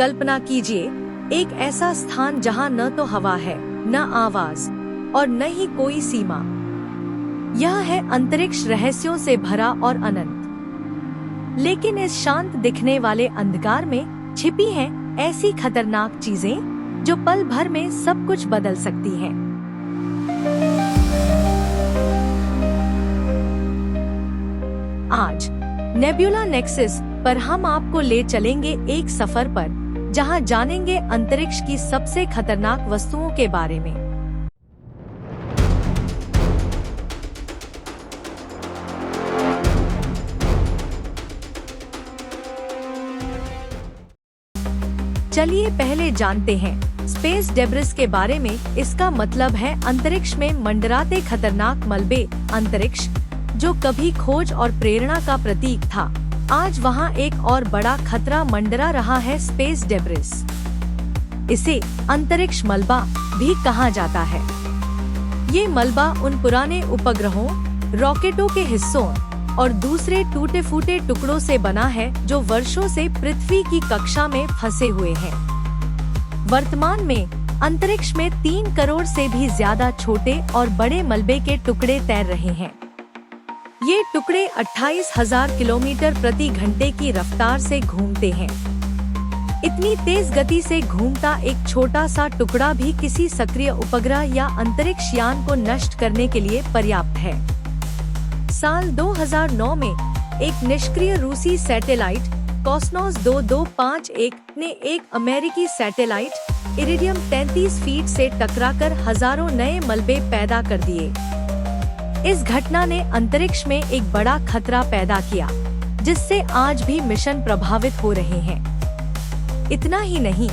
कल्पना कीजिए, एक ऐसा स्थान जहां न तो हवा है, न आवाज और न ही कोई सीमा। यह है अंतरिक्ष रहस्यों से भरा और अनंत। लेकिन इस शांत दिखने वाले अंधकार में छिपी हैं ऐसी खतरनाक चीजें जो पल भर में सब कुछ बदल सकती हैं। आज नेबुला नेक्सस पर हम आपको ले चलेंगे एक सफर पर, जहां जानेंगे अंतरिक्ष की सबसे खतरनाक वस्तुओं के बारे में। चलिए पहले जानते हैं स्पेस डेब्रिस के बारे में। इसका मतलब है अंतरिक्ष में मंडराते खतरनाक मलबे। अंतरिक्ष जो कभी खोज और प्रेरणा का प्रतीक था, आज वहां एक और बड़ा खतरा मंडरा रहा है, स्पेस डेब्रिस। इसे अंतरिक्ष मलबा भी कहा जाता है। ये मलबा उन पुराने उपग्रहों, रॉकेटों के हिस्सों और दूसरे टूटे फूटे टुकड़ों से बना है जो वर्षों से पृथ्वी की कक्षा में फंसे हुए हैं। वर्तमान में अंतरिक्ष में 3 करोड़ से भी ज्यादा छोटे और बड़े मलबे के टुकड़े तैर रहे हैं। ये टुकड़े 28,000 किलोमीटर प्रति घंटे की रफ्तार से घूमते हैं। इतनी तेज गति से घूमता एक छोटा सा टुकड़ा भी किसी सक्रिय उपग्रह या अंतरिक्ष यान को नष्ट करने के लिए पर्याप्त है। साल 2009 में एक निष्क्रिय रूसी सैटेलाइट कॉस्मोस 2251 ने एक अमेरिकी सैटेलाइट इरिडियम 33 फीट से टकराकर हजारों नए मलबे पैदा कर दिए। इस घटना ने अंतरिक्ष में एक बड़ा खतरा पैदा किया, जिससे आज भी मिशन प्रभावित हो रहे हैं। इतना ही नहीं,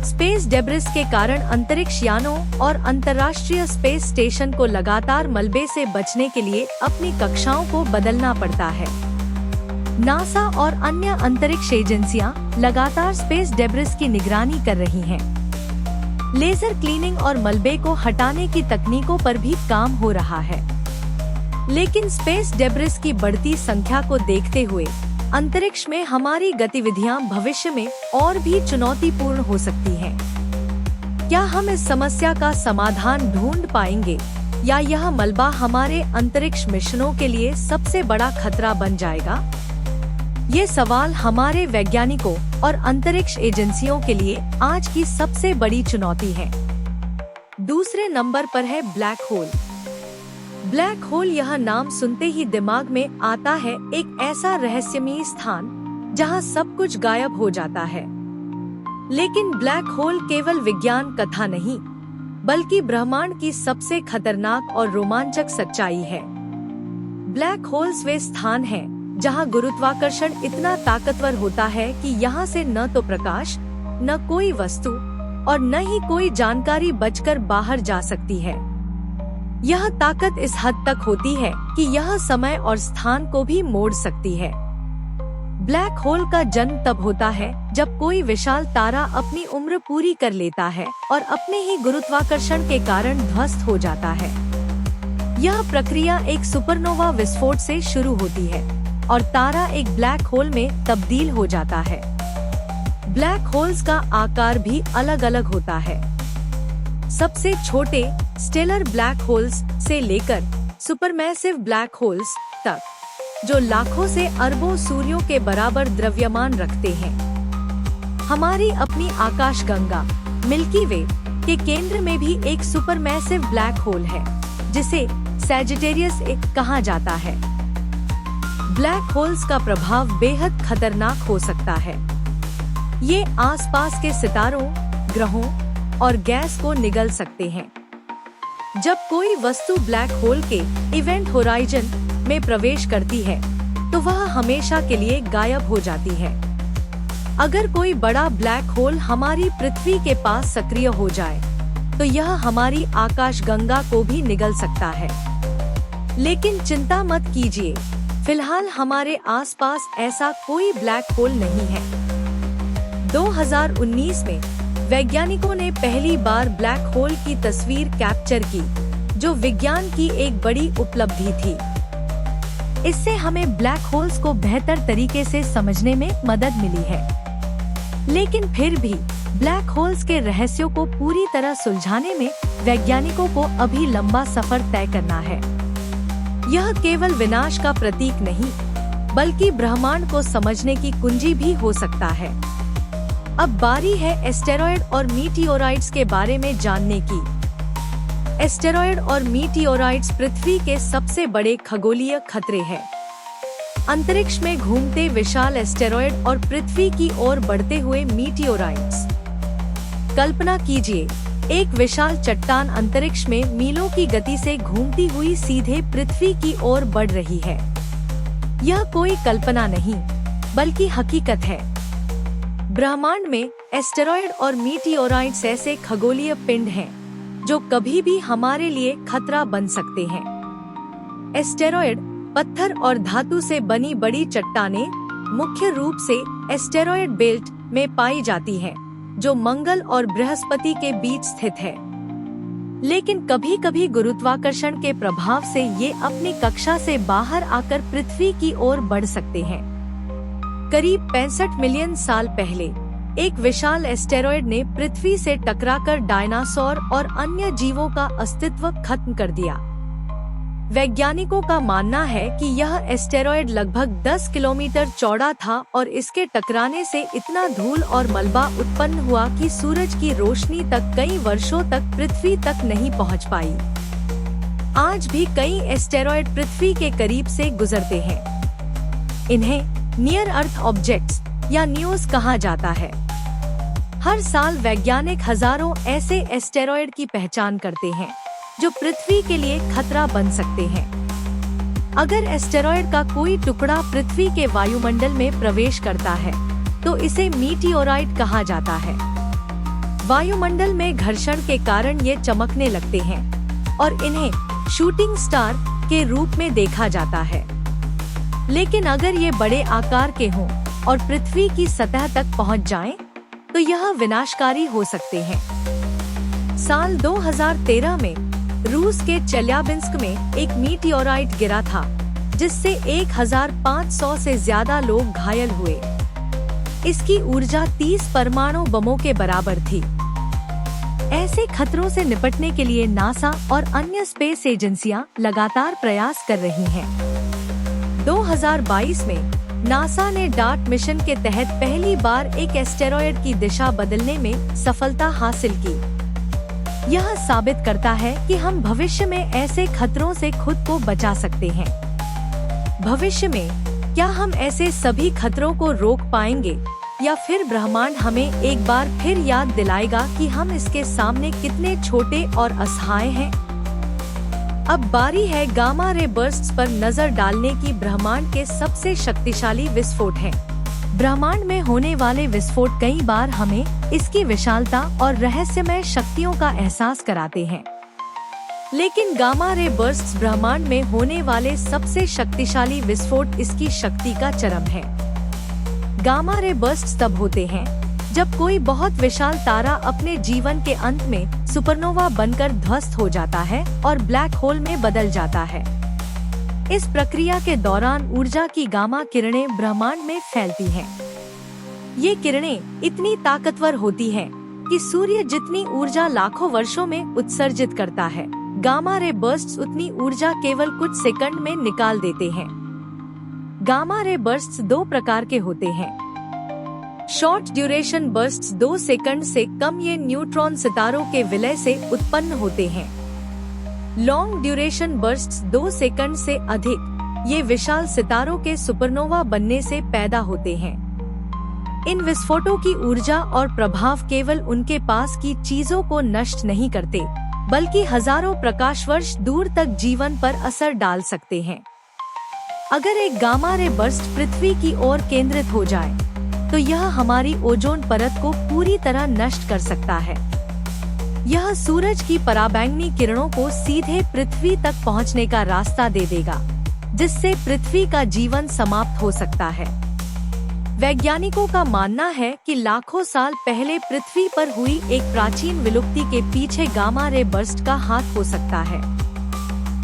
स्पेस डेब्रिस के कारण अंतरिक्ष यानों और अंतर्राष्ट्रीय स्पेस स्टेशन को लगातार मलबे से बचने के लिए अपनी कक्षाओं को बदलना पड़ता है। नासा और अन्य अंतरिक्ष एजेंसियां लगातार स्पेस डेब्रिस की निगरानी कर रही हैं। लेजर क्लीनिंग और मलबे को हटाने की तकनीकों पर भी काम हो रहा है। लेकिन स्पेस डेब्रिस की बढ़ती संख्या को देखते हुए अंतरिक्ष में हमारी गतिविधियां भविष्य में और भी चुनौतीपूर्ण हो सकती हैं। क्या हम इस समस्या का समाधान ढूंढ पाएंगे, या यह मलबा हमारे अंतरिक्ष मिशनों के लिए सबसे बड़ा खतरा बन जाएगा? ये सवाल हमारे वैज्ञानिकों और अंतरिक्ष एजेंसियों के लिए आज की सबसे बड़ी चुनौती है। दूसरे नंबर पर है ब्लैक होल। ब्लैक होल, यह नाम सुनते ही दिमाग में आता है एक ऐसा रहस्यमयी स्थान जहां सब कुछ गायब हो जाता है। लेकिन ब्लैक होल केवल विज्ञान कथा नहीं, बल्कि ब्रह्मांड की सबसे खतरनाक और रोमांचक सच्चाई है। ब्लैक होल्स वे स्थान हैं जहां गुरुत्वाकर्षण इतना ताकतवर होता है कि यहां से न तो प्रकाश, न कोई वस्तु और न ही कोई जानकारी बचकर बाहर जा सकती है। यह ताकत इस हद तक होती है कि यह समय और स्थान को भी मोड़ सकती है। ब्लैक होल का जन्म तब होता है जब कोई विशाल तारा अपनी उम्र पूरी कर लेता है और अपने ही गुरुत्वाकर्षण के कारण ध्वस्त हो जाता है। यह प्रक्रिया एक सुपरनोवा विस्फोट से शुरू होती है और तारा एक ब्लैक होल में तब्दील हो जाता है। ब्लैक होल्स का आकार भी अलग अलग होता है। सबसे छोटे स्टेलर ब्लैक होल्स से लेकर सुपरमैसिव ब्लैक होल्स तक, जो लाखों से अरबों सूर्यों के बराबर द्रव्यमान रखते हैं। हमारी अपनी आकाशगंगा मिल्की वे के केंद्र में भी एक सुपरमैसिव ब्लैक होल है, जिसे सैजिटेरियस ए कहा जाता है। ब्लैक होल्स का प्रभाव बेहद खतरनाक हो सकता है। ये आसपास के सितारों, ग्रहों और गैस को निगल सकते हैं। जब कोई वस्तु ब्लैक होल के इवेंट होराइजन में प्रवेश करती है, तो वह हमेशा के लिए गायब हो जाती है। अगर कोई बड़ा ब्लैक होल हमारी पृथ्वी के पास सक्रिय हो जाए, तो यह हमारी आकाशगंगा को भी निगल सकता है। लेकिन चिंता मत कीजिए, फिलहाल हमारे आसपास ऐसा कोई ब्लैक होल नहीं है। 2019 में वैज्ञानिकों ने पहली बार ब्लैक होल की तस्वीर कैप्चर की, जो विज्ञान की एक बड़ी उपलब्धि थी। इससे हमें ब्लैक होल्स को बेहतर तरीके से समझने में मदद मिली है। लेकिन फिर भी ब्लैक होल्स के रहस्यों को पूरी तरह सुलझाने में वैज्ञानिकों को अभी लंबा सफर तय करना है। यह केवल विनाश का प्रतीक नहीं, बल्कि ब्रह्मांड को समझने की कुंजी भी हो सकता है। अब बारी है एस्टेरॉयड और मीटियोराइट्स के बारे में जानने की। एस्टेरॉयड और मीटियोराइट्स पृथ्वी के सबसे बड़े खगोलीय खतरे हैं। अंतरिक्ष में घूमते विशाल एस्टेरॉयड और पृथ्वी की ओर बढ़ते हुए मीटियोराइट्स। कल्पना कीजिए, एक विशाल चट्टान अंतरिक्ष में मीलों की गति से घूमती हुई सीधे पृथ्वी की ओर बढ़ रही है। यह कोई कल्पना नहीं, बल्कि हकीकत है। ब्रह्मांड में एस्टेरॉयड और मीटियोराइट्स ऐसे खगोलीय पिंड हैं जो कभी भी हमारे लिए खतरा बन सकते हैं। एस्टेरॉयड पत्थर और धातु से बनी बड़ी चट्टानें मुख्य रूप से एस्टेरॉयड बेल्ट में पाई जाती हैं, जो मंगल और बृहस्पति के बीच स्थित है। लेकिन कभी-कभी गुरुत्वाकर्षण के प्रभाव से ये अपनी कक्षा से बाहर आकर पृथ्वी की ओर बढ़ सकते हैं। करीब 65 मिलियन साल पहले एक विशाल एस्टेरॉयड ने पृथ्वी से टकराकर डायनासोर और अन्य जीवों का अस्तित्व खत्म कर दिया। वैज्ञानिकों का मानना है कि यह एस्टेरॉयड लगभग 10 किलोमीटर चौड़ा था और इसके टकराने से इतना धूल और मलबा उत्पन्न हुआ कि सूरज की रोशनी तक कई वर्षों तक पृथ्वी तक नहीं पहुंच पाई। आज भी कई एस्टेरॉयड पृथ्वी के करीब से गुजरते हैं। इन्हें नियर अर्थ ऑब्जेक्ट्स या न्यूज कहा जाता है। हर साल वैज्ञानिक हजारों ऐसे एस्टेरॉयड की पहचान करते हैं जो पृथ्वी के लिए खतरा बन सकते हैं। अगर एस्टेरॉयड का कोई टुकड़ा पृथ्वी के वायुमंडल में प्रवेश करता है तो इसे मीटियोराइट कहा जाता है। वायुमंडल में घर्षण के कारण ये चमकने लगते हैं और इन्हें शूटिंग स्टार के रूप में देखा जाता है। लेकिन अगर ये बड़े आकार के हों और पृथ्वी की सतह तक पहुंच जाएं, तो यह विनाशकारी हो सकते हैं। साल 2013 में रूस के चेल्याबिंस्क में एक मीटियोराइट गिरा था, जिससे 1500 से ज्यादा लोग घायल हुए। इसकी ऊर्जा 30 परमाणु बमों के बराबर थी। ऐसे खतरों से निपटने के लिए नासा और अन्य स्पेस एजेंसियां लगातार प्रयास कर रही हैं। 2022 में नासा ने डार्ट मिशन के तहत पहली बार एक एस्टेरॉयड की दिशा बदलने में सफलता हासिल की। यह साबित करता है कि हम भविष्य में ऐसे खतरों से खुद को बचा सकते हैं। भविष्य में क्या हम ऐसे सभी खतरों को रोक पाएंगे, या फिर ब्रह्मांड हमें एक बार फिर याद दिलाएगा कि हम इसके सामने कितने छोटे और असहाय हैं? अब बारी है गामा रे बर्स्ट्स पर नजर डालने की। ब्रह्मांड के सबसे शक्तिशाली विस्फोट हैं। ब्रह्मांड में होने वाले विस्फोट कई बार हमें इसकी विशालता और रहस्यमय शक्तियों का एहसास कराते हैं। लेकिन गामा रे बर्स्ट्स ब्रह्मांड में होने वाले सबसे शक्तिशाली विस्फोट इसकी शक्ति का चरम है। गामा रे बर्स्ट्स तब होते हैं जब कोई बहुत विशाल तारा अपने जीवन के अंत में सुपरनोवा बनकर ध्वस्त हो जाता है और ब्लैक होल में बदल जाता है। इस प्रक्रिया के दौरान ऊर्जा की गामा किरणें ब्रह्मांड में फैलती हैं। ये किरणें इतनी ताकतवर होती हैं कि सूर्य जितनी ऊर्जा लाखों वर्षों में उत्सर्जित करता है, गामा रे बर्स्ट्स उतनी ऊर्जा केवल कुछ सेकंड में निकाल देते हैं। गामा रे बर्स्ट्स दो प्रकार के होते हैं। शॉर्ट ड्यूरेशन बर्स्ट्स 2 सेकंड से कम ये न्यूट्रॉन सितारों के विलय से उत्पन्न होते हैं। लॉन्ग ड्यूरेशन बर्स्ट्स 2 सेकंड से अधिक ये विशाल सितारों के सुपरनोवा बनने से पैदा होते हैं। इन विस्फोटों की ऊर्जा और प्रभाव केवल उनके पास की चीजों को नष्ट नहीं करते, बल्कि हजारों प्रकाश वर्ष दूर तक जीवन पर असर डाल सकते हैं। अगर एक गामा रे बर्स्ट पृथ्वी की ओर केंद्रित हो जाए, तो यह हमारी ओजोन परत को पूरी तरह नष्ट कर सकता है। यह सूरज की पराबैंगनी किरणों को सीधे पृथ्वी तक पहुंचने का रास्ता दे देगा, जिससे पृथ्वी का जीवन समाप्त हो सकता है। वैज्ञानिकों का मानना है कि लाखों साल पहले पृथ्वी पर हुई एक प्राचीन विलुप्ति के पीछे गामा रे बर्स्ट का हाथ हो सकता है।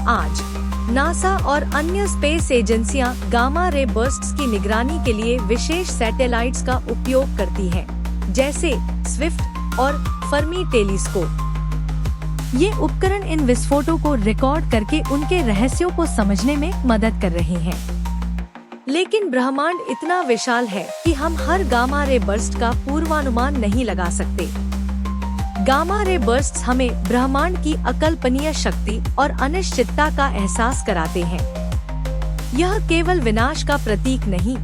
आज नासा और अन्य स्पेस एजेंसियां गामा रे बर्स्ट्स की निगरानी के लिए विशेष सैटेलाइट्स का उपयोग करती हैं, जैसे स्विफ्ट और फर्मी टेलीस्कोप। ये उपकरण इन विस्फोटों को रिकॉर्ड करके उनके रहस्यों को समझने में मदद कर रहे हैं। लेकिन ब्रह्मांड इतना विशाल है कि हम हर गामा रे बर्स्ट का पूर्वानुमान नहीं लगा सकते। गामा रे बर्स्ट्स हमें ब्रह्मांड की अकल्पनीय शक्ति और अनिश्चितता का एहसास कराते हैं। यह केवल विनाश का प्रतीक नहीं,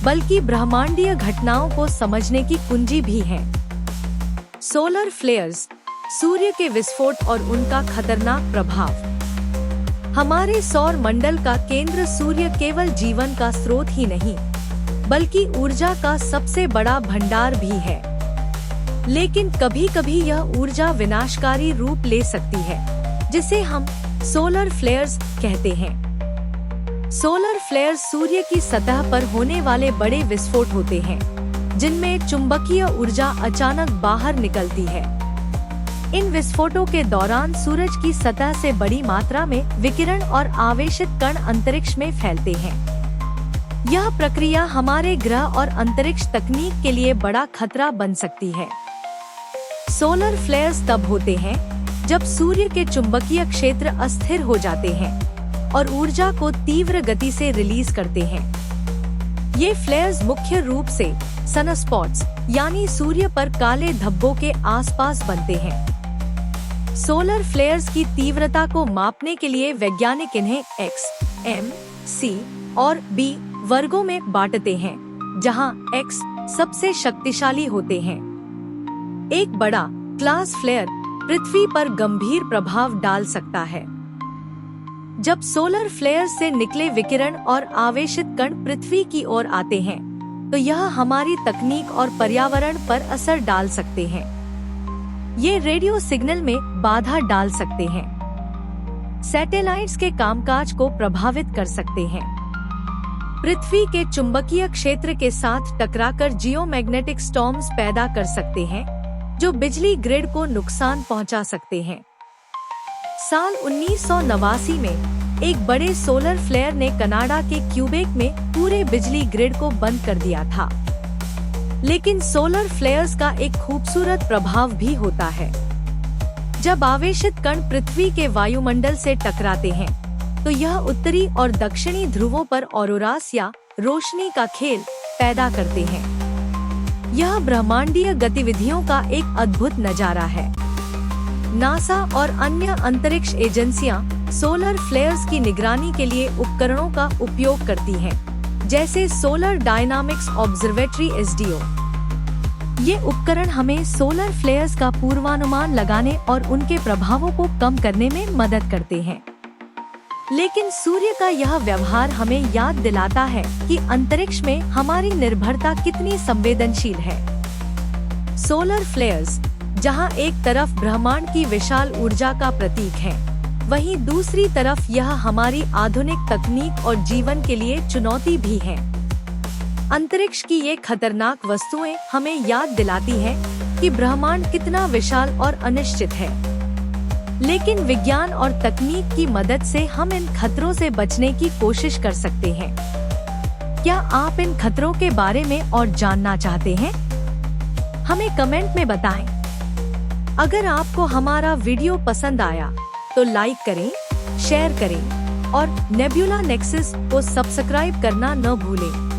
बल्कि ब्रह्मांडीय घटनाओं को समझने की कुंजी भी है। सोलर फ्लेयर्स, सूर्य के विस्फोट और उनका खतरनाक प्रभाव। हमारे सौर मंडल का केंद्र सूर्य केवल जीवन का स्रोत ही नहीं, बल्कि ऊर्जा का सबसे बड़ा भंडार भी है। लेकिन कभी-कभी यह ऊर्जा विनाशकारी रूप ले सकती है, जिसे हम सोलर फ्लेयर्स कहते हैं। सोलर फ्लेयर्स सूर्य की सतह पर होने वाले बड़े विस्फोट होते हैं, जिनमें चुंबकीय ऊर्जा अचानक बाहर निकलती है। इन विस्फोटों के दौरान सूरज की सतह से बड़ी मात्रा में विकिरण और आवेशित कण अंतरिक्ष में फैलते हैं। यह प्रक्रिया हमारे ग्रह और अंतरिक्ष तकनीक के लिए बड़ा खतरा बन सकती है। सोलर फ्लेयर्स तब होते हैं जब सूर्य के चुंबकीय क्षेत्र अस्थिर हो जाते हैं और ऊर्जा को तीव्र गति से रिलीज करते हैं। ये फ्लेयर्स मुख्य रूप से सनस्पॉट्स यानी सूर्य पर काले धब्बों के आसपास बनते हैं। सोलर फ्लेयर्स की तीव्रता को मापने के लिए वैज्ञानिक इन्हें X, M, C और B वर्गों में बांटते हैं, जहां X सबसे शक्तिशाली होते हैं। एक बड़ा क्लास फ्लेयर पृथ्वी पर गंभीर प्रभाव डाल सकता है। जब सोलर फ्लेयर से निकले विकिरण और आवेशित कण पृथ्वी की ओर आते हैं, तो यह हमारी तकनीक और पर्यावरण पर असर डाल सकते हैं। ये रेडियो सिग्नल में बाधा डाल सकते हैं, सैटेलाइट्स के कामकाज को प्रभावित कर सकते हैं, पृथ्वी के चुंबकीय क्षेत्र के साथ टकराकर जियोमैग्नेटिक स्टॉर्म्स पैदा कर सकते हैं, जो बिजली ग्रिड को नुकसान पहुंचा सकते हैं। साल 1989 में एक बड़े सोलर फ्लेयर ने कनाडा के क्यूबेक में पूरे बिजली ग्रिड को बंद कर दिया था। लेकिन सोलर फ्लेयर्स का एक खूबसूरत प्रभाव भी होता है। जब आवेशित कण पृथ्वी के वायुमंडल से टकराते हैं, तो यह उत्तरी और दक्षिणी ध्रुवों पर ऑरोरास या रोशनी का खेल पैदा करते हैं। यह ब्रह्मांडीय गतिविधियों का एक अद्भुत नजारा है। नासा और अन्य अंतरिक्ष एजेंसियां सोलर फ्लेयर्स की निगरानी के लिए उपकरणों का उपयोग करती हैं, जैसे सोलर डायनामिक्स ऑब्जर्वेटरी (SDO). ये उपकरण हमें सोलर फ्लेयर्स का पूर्वानुमान लगाने और उनके प्रभावों को कम करने में मदद करते हैं। लेकिन सूर्य का यह व्यवहार हमें याद दिलाता है कि अंतरिक्ष में हमारी निर्भरता कितनी संवेदनशील है। सोलर फ्लेयर्स, जहां एक तरफ ब्रह्मांड की विशाल ऊर्जा का प्रतीक है, वहीं दूसरी तरफ यह हमारी आधुनिक तकनीक और जीवन के लिए चुनौती भी है। अंतरिक्ष की ये खतरनाक वस्तुएं हमें याद दिलाती हैं कि ब्रह्मांड कितना विशाल और अनिश्चित है। लेकिन विज्ञान और तकनीक की मदद से हम इन खतरों से बचने की कोशिश कर सकते हैं। क्या आप इन खतरों के बारे में और जानना चाहते हैं? हमें कमेंट में बताएं। अगर आपको हमारा वीडियो पसंद आया तो लाइक करें, शेयर करें और नेबुला नेक्सस को सब्सक्राइब करना न भूलें।